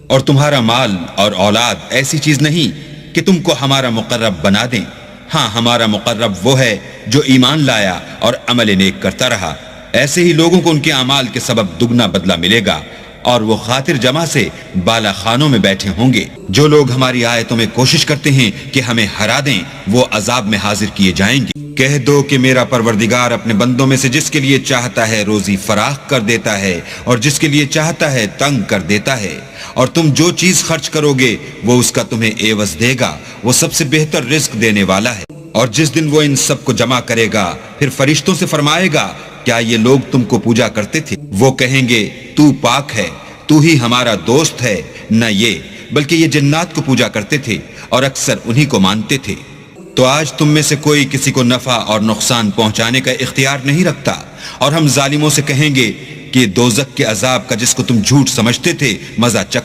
और तुम्हारा माल और औलाद ऐसी चीज नहीं कि तुमको हमारा मुकर्रब बना दें। हाँ, हमारा मुकर्रब वो है जो ईमान लाया और अमल नेक करता रहा। ऐसे ही लोगों को उनके अमाल के सबब दुगना बदला मिलेगा और वो खातिर जमा से बाला खानों में बैठे होंगे। जो लोग हमारी आयतों में कोशिश करते हैं कि हमें हरा दें, वो अजाब में हाजिर किए जाएंगे। कह दो कि मेरा परवरदिगार अपने बंदों में से जिसके लिए चाहता है रोजी फराख कर देता है और जिसके लिए चाहता है तंग कर देता है, और तुम जो चीज खर्च करोगे वो उसका तुम्हें एवज देगा। वो सबसे बेहतर रिस्क देने वाला है। और जिस दिन वो इन सबको जमा करेगा, फिर फरिश्तों से फरमाएगा, क्या ये लोग तुमको पूजा करते थे? वो कहेंगे, तू पाक है, तू ही हमारा दोस्त है। न ये, बल्कि ये जिन्नात को पूजा करते थे और अक्सर उन्हीं को मानते थे। तो आज तुम में से कोई किसी को नफा और नुकसान पहुंचाने का इख्तियार नहीं रखता, और हम जालिमों से कहेंगे कि दोजक के अजाब का जिसको तुम झूठ समझते थे मजा चख